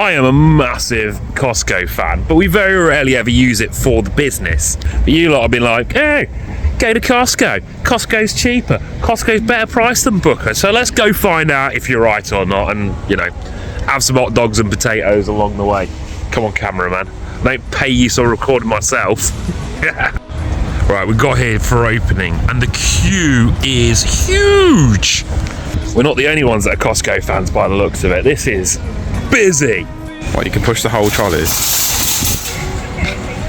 I am a massive Costco fan, but we very rarely ever use it for the business. But you lot have been like, hey, go to Costco. Costco's cheaper. Costco's better price than Booker. So let's go find out if you're right or not, and, you know, have some hot dogs and potatoes along the way. Come on, cameraman. I don't pay you, so I'm recording myself. Right, we got here for opening, and the queue is huge. We're not the only ones that are Costco fans by the looks of it. This is busy. What, you can push the whole trolley?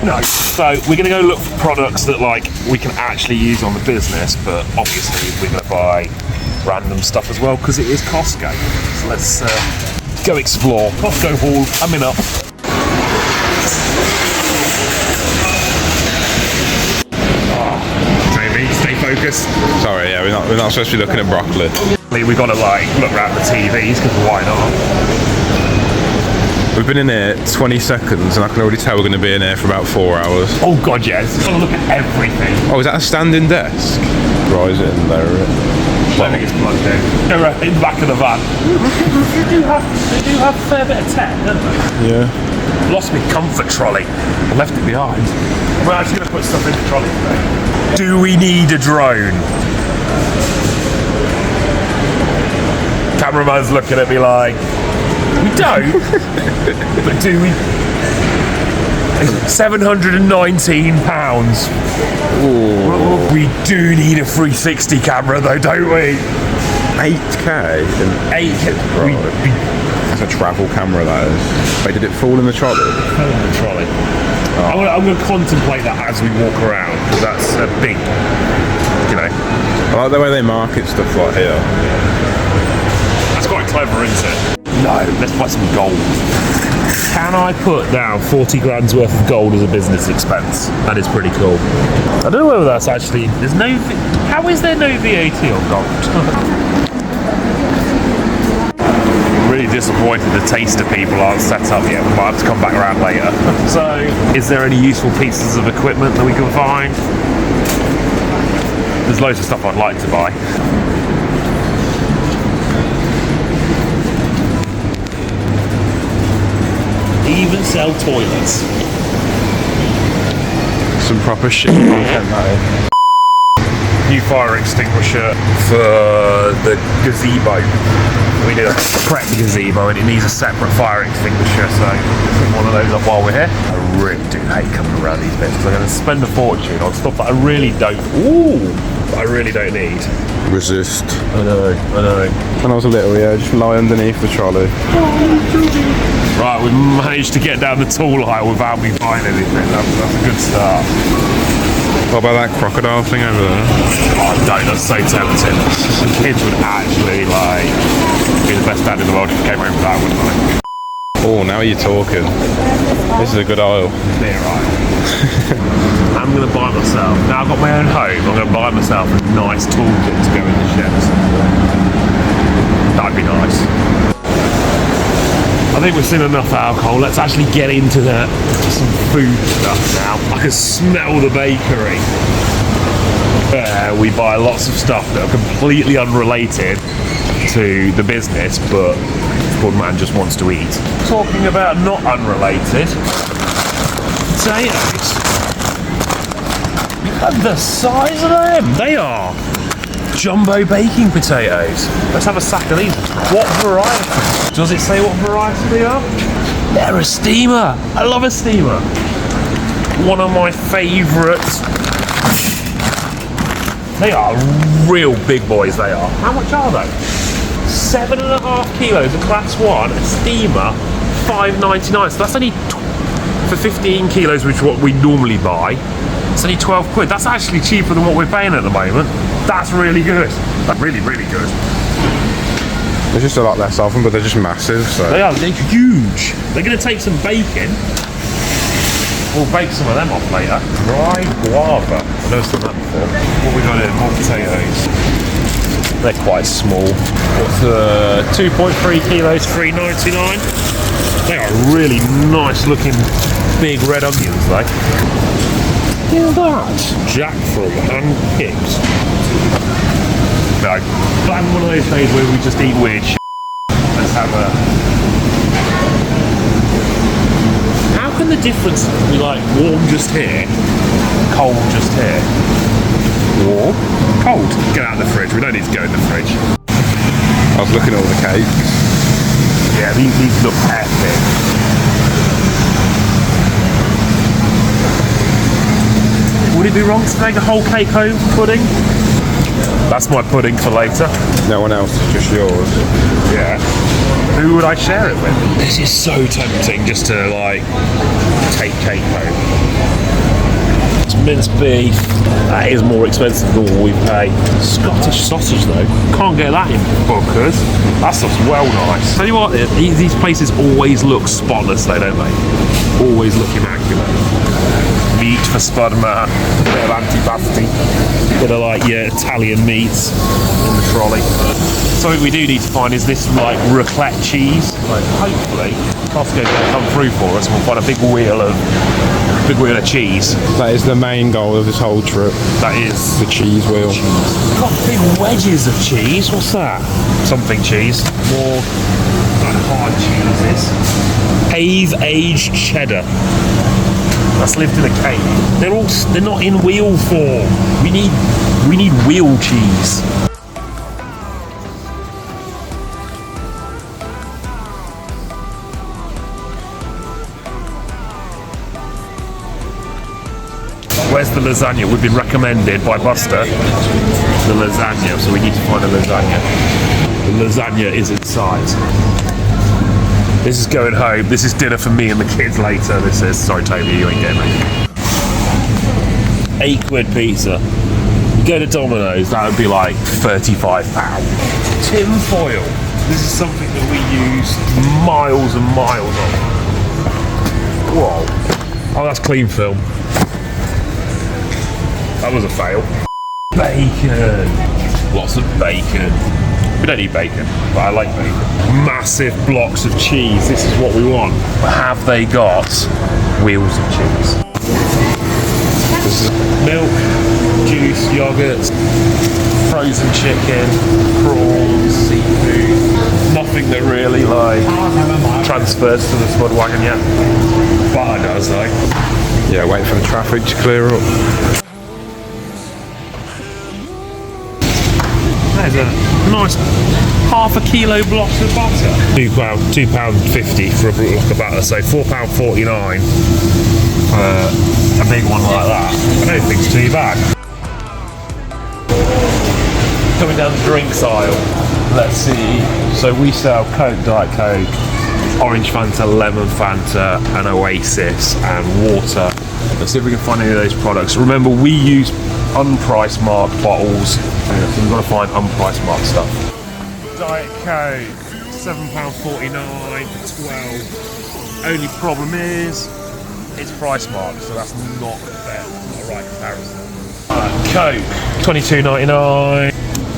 No. So we're going to go look for products that like we can actually use on the business, but obviously we're going to buy random stuff as well because it is Costco. So let's go explore. Costco haul coming up. Stay focused. Sorry, yeah, we're not supposed to be looking at broccoli. We've got to like look around the TVs because why not? We've been in here 20 seconds and I can already tell we're going to be in here for about 4 hours. Oh god, yes. Got to look at everything. Oh, is that a standing desk? Rise it and lower it. I think it's plugged in. In the back of the van. They do have a fair bit of tech, don't they? Yeah. Lost me comfort trolley. I left it behind. We're actually going to put stuff in the trolley today. Do we need a drone? Cameraman's looking at me like, we don't, but do we? £719. Ooh. We do need a 360 camera though, don't we? 8K? 8K. That's a travel camera, that is. Wait, did it fall in the trolley? It fell in the trolley. Oh. I'm going to contemplate that as we walk around, because that's a big, you know. I like the way they market stuff like here. That's quite clever, isn't it? No, let's buy some gold. Can I put down 40 grand's worth of gold as a business expense? That is pretty cool. I don't know whether that's actually, how is there no VAT on gold? Really disappointed the taster people aren't set up yet. We might have to come back around later. So, is there any useful pieces of equipment that we can find? There's loads of stuff I'd like to buy. They even sell toilets. Some proper shit content, that is. New fire extinguisher for the gazebo. We did a prep gazebo and it needs a separate fire extinguisher, so put one of those up while we're here. I really do hate coming around these bits because I'm going to spend a fortune on stuff that I really don't need. Resist. I know. When I was a little, yeah, just lie underneath the trolley. Right, we managed to get down the tool aisle without me buying anything. That's a good start. What about that crocodile thing over there? Oh, don't, that's so tempting. The kids would actually, like, be the best dad in the world if you came home with that, wouldn't they? Oh, now you're talking. This is a good aisle. Yeah, right. I'm going to buy myself, now I've got my own home, I'm going to buy myself a nice toolkit to go in the sheds. That'd be nice. I think we've seen enough alcohol. Let's actually get into some food stuff now. I can smell the bakery. We buy lots of stuff that are completely unrelated to the business, but Spudman just wants to eat. Talking about not unrelated, potatoes. Look at the size of them. They are jumbo baking potatoes. Let's have a sack of these. What variety? Does it say what variety they are? They're a steamer. I love a steamer. One of my favourites. They are real big boys, they are. How much are they? 7.5 kilos of class 1, a steamer, £5.99. So that's only, for 15 kilos, which is what we normally buy, it's only 12 quid. That's actually cheaper than what we're paying at the moment. That's really good. That's really, really good. There's just a lot less of them, but they're just massive. So. They're huge. They're going to take some baking. We'll bake some of them off later. Dried guava. I've never seen that before. What we got in? More potatoes. They're quite small. What's 2.3 kilos, £3.99. They are really nice looking big red onions, though. Look at that. Jackfruit and pigs. No, plan one of those days where we just eat weird shit. Let's have a difference between like warm just here, cold just here? Warm, cold. Get out of the fridge. We don't need to go in the fridge. I was looking at all the cakes. Yeah, these look epic. Would it be wrong to make a whole cake home pudding? That's my pudding for later. No one else, just yours. Yeah. Who would I share it with? This is so tempting just to like take cake home. It's minced beef. That is more expensive than what we pay. Scottish sausage though. Can't get that in Booker's. That stuff's well nice. Tell you what, these places always look spotless though, don't they? Always look immaculate. Meat for Spudman, bit of antipasti, bit of like your Italian meats in the trolley. Something we do need to find is this like raclette cheese. Like, hopefully Costco's going to come through for us and we'll find a big wheel of cheese. That is the main goal of this whole trip. That is the cheese wheel. We've got big wedges of cheese. What's that? Something cheese. More like hard cheeses. Aged cheddar. That's lived in a cake. They're not in wheel form. We need wheel cheese. Where's the lasagna? We've been recommended by Buster the lasagna, so we need to find a lasagna. The lasagna is inside. This is going home. This is dinner for me and the kids later. This is, sorry Toby, you ain't getting it. £8 pizza. You go to Domino's, that would be like £35. Tin foil. This is something that we use miles and miles of. Whoa. Oh, that's clean film. That was a fail. Bacon. Lots of bacon. We don't eat bacon, but I like bacon. Massive blocks of cheese. This is what we want. But have they got wheels of cheese? This is milk, juice, yogurt, frozen chicken, prawns, seafood. Nothing that really like transfers to the Spudwagon yet. Butter does though. Yeah, wait for the traffic to clear up. There's a nice ½ kilo blocks of butter. £2.50 for a block of butter, so £4.49 for a big one like that. I don't think it's too bad. Coming down the drinks aisle, let's see. So we sell Coke, Diet Coke, Orange Fanta, Lemon Fanta, and Oasis, and water. Let's see if we can find any of those products. Remember, we use unprice marked bottles, so we've got to find unprice marked stuff. Diet Coke, £7.49 for 12. Only problem is, it's price marked, so that's not fair, not a right comparison. Coke, £22.99.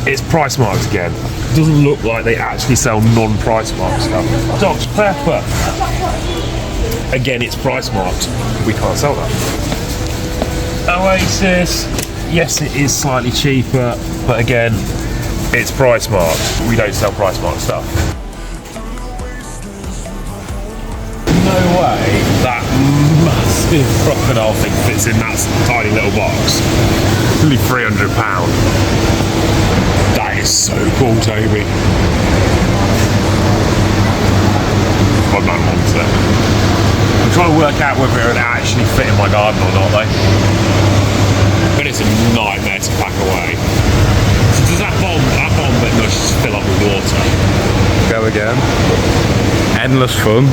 It's price marked again. Doesn't look like they actually sell non-price marked stuff. Dr. Pepper. Again, it's price marked. We can't sell that. Oasis. Yes, it is slightly cheaper, but again, it's price marked. We don't sell price marked stuff. No way that massive crocodile thing fits in that tiny little box. It's only £300. That is so cool, Toby. My man wants it. I'm trying to work out whether it would actually fit in my garden or not, though. But it's a nightmare to pack away. So does that bomb bit just fill up with water? Go again. Endless fun.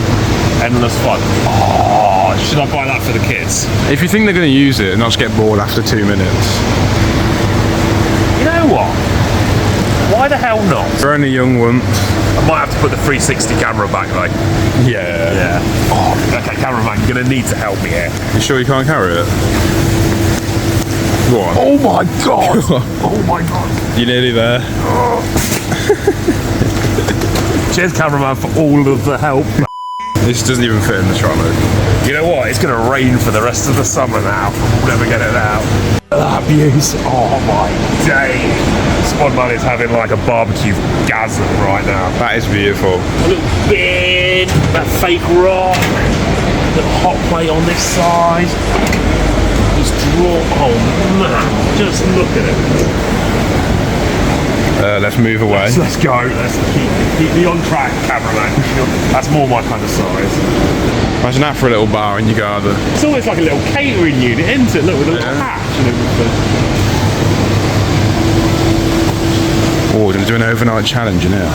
Endless fun. Oh, should I buy that for the kids? If you think they're going to use it and not just get bored after 2 minutes. You know what? Why the hell not? They're only young once. I might have to put the 360 camera back though. Yeah. Oh, okay, cameraman, you're going to need to help me here. You sure you can't carry it? Go on. Oh my god! Oh my god! You're nearly there. Cheers, cameraman, for all of the help. This doesn't even fit in the trolley. You know what? It's going to rain for the rest of the summer now. We'll never get it out. That views. Oh my day. Spudman is having like a barbecue gasm right now. That is beautiful. A little bin, that fake rock. Little hot plate on this side. Just draw. Oh man, just look at it. Let's move away. Let's go. Let's keep me on track, cameraman. That's more my kind of size. Imagine that for a little bar in your garden. It's almost like a little catering unit, isn't it? Look, with a little hatch and everything. Oh, we're going to do an overnight challenge in here.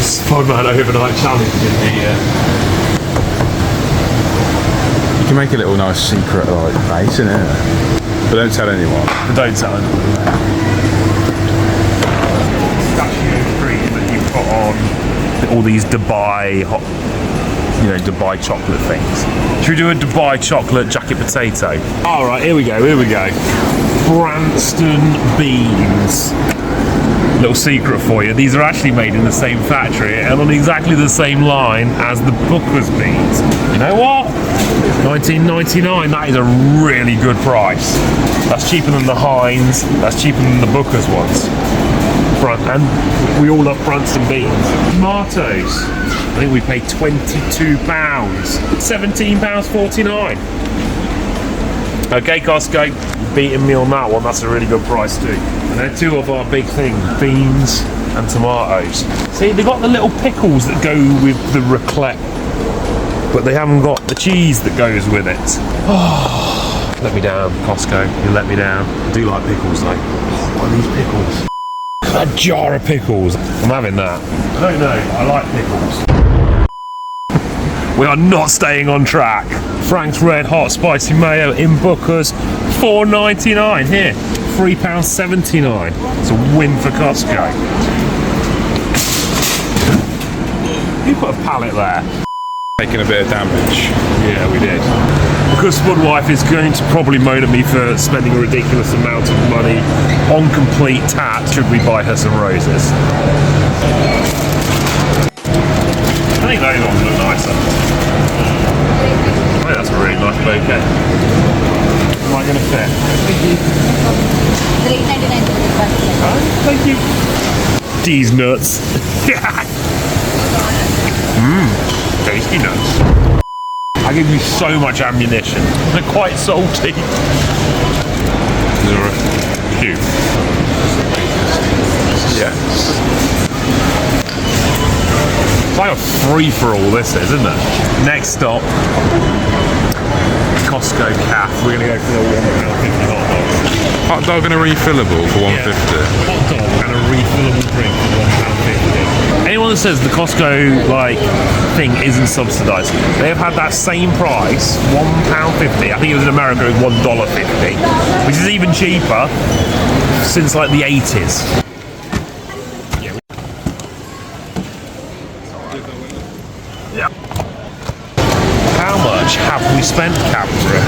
Spudman overnight challenge in here. You can make a little nice secret like base in here. But don't tell anyone. Don't tell anyone. Cream that you put on all these Dubai hot, Dubai chocolate things. Should we do a Dubai chocolate jacket potato? All right, here we go. Branston beans. Little secret for you, these are actually made in the same factory and on exactly the same line as the Booker's beans. You know what? $19.99, that is a really good price. That's cheaper than the Heinz, that's cheaper than the Booker's ones. And we all love Branston beans. Tomatoes, I think we paid £22. £17.49. Okay, Costco, beating me on that one. That's a really good price too. And they're two of our big things, beans and tomatoes. See, they've got the little pickles that go with the raclette, but they haven't got the cheese that goes with it. Oh, let me down, Costco. You let me down. I do like pickles though. Oh, these pickles. A jar of pickles. I'm having that. I don't know. I like pickles. We are not staying on track. Frank's Red Hot Spicy Mayo in Booker's, $4.99 here, £3.79. It's a win for Costco. You put a pallet there. Taking a bit of damage. Yeah, we did. Because Spudwife is going to probably moan at me for spending a ridiculous amount of money on complete tat should we buy her some roses. I think those ones look nicer. I think that's a really nice bouquet. Am I going to fit? Thank you. Thank you. These nuts. Tasty nuts. I give you so much ammunition. They're quite salty. They're cute. Yeah. It's like a free-for-all this is, isn't it? Next stop, Costco Caf. We're going to go for the £1.50 hot dog. Hot dog and a refillable for £1.50. Hot dog and a refillable drink for £1.50. Anyone that says the Costco thing isn't subsidised, they have had that same price, £1.50. I think it was in America, it was $1.50, which is even cheaper since the 80s. Yeah. How much have we spent, Capcut,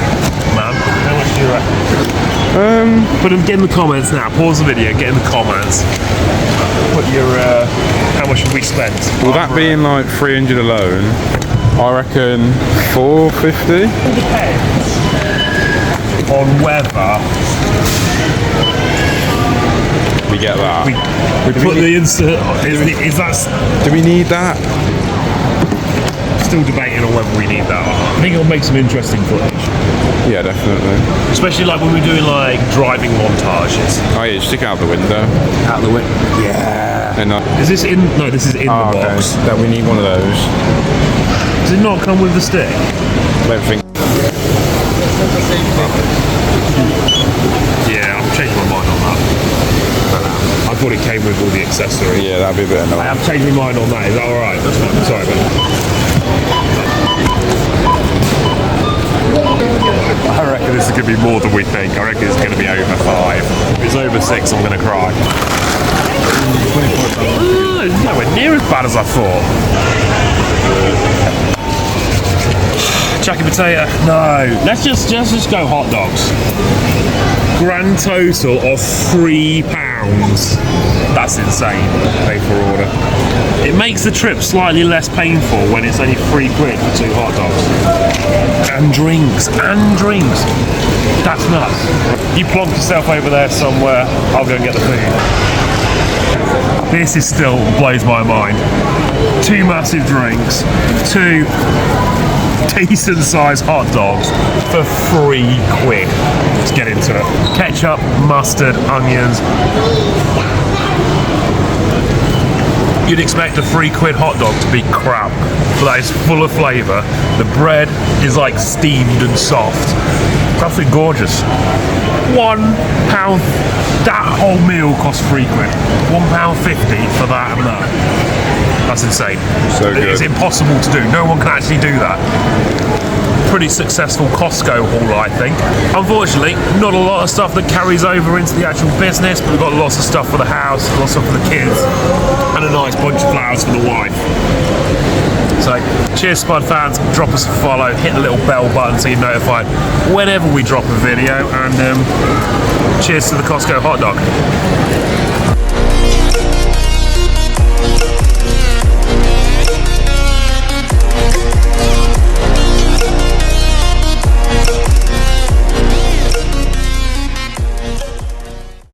man? How much do you reckon? Put them, get in the comments now. Pause the video, get in the comments. Put your, how much have we spent? Will that be in 300 alone? I reckon 450. It depends on whether we get that. We put the insert. Is that? Do we need that? Still debating on whether we need that or not. I think it'll make some interesting footage. Yeah, definitely. Especially when we're doing driving montages. Oh yeah, stick out the window. Out the window. Yeah. And is this in? No, this is in the box. Okay. Then we need one of those. Does it not come with the stick? I don't think. Yeah, I'm changing my mind on that. I thought it came with all the accessories. Yeah, that'd be a bit annoying. I have changed my mind on that. Is that alright? That's fine. Sorry about that. I reckon this is going to be more than we think. I reckon it's going to be over 5. If it's over 6, I'm going to cry. It's nowhere near as bad as I thought. Jacket potato? No. Let's just go hot dogs. Grand total of £3. That's insane. Pay for order. It makes the trip slightly less painful when it's only £3 for 2 hot dogs. And drinks. That's nuts. You plonk yourself over there somewhere, I'll go and get the food. This is still blows my mind. 2 massive drinks, 2 decent sized hot dogs for £3. Let's get into it. Ketchup, mustard, onions. You'd expect a £3 hot dog to be crap, but that is full of flavour. The bread is like steamed and soft. It's absolutely gorgeous. £1. That whole meal costs £3. £1.50 for that and that. That's insane. So good. It's impossible to do. No one can actually do that. Pretty successful Costco haul, I think. Unfortunately, not a lot of stuff that carries over into the actual business, but we've got lots of stuff for the house, lots of stuff for the kids, and a nice bunch of flowers for the wife. So, cheers Spud fans, drop us a follow, hit the little bell button so you're notified whenever we drop a video, and cheers to the Costco hot dog.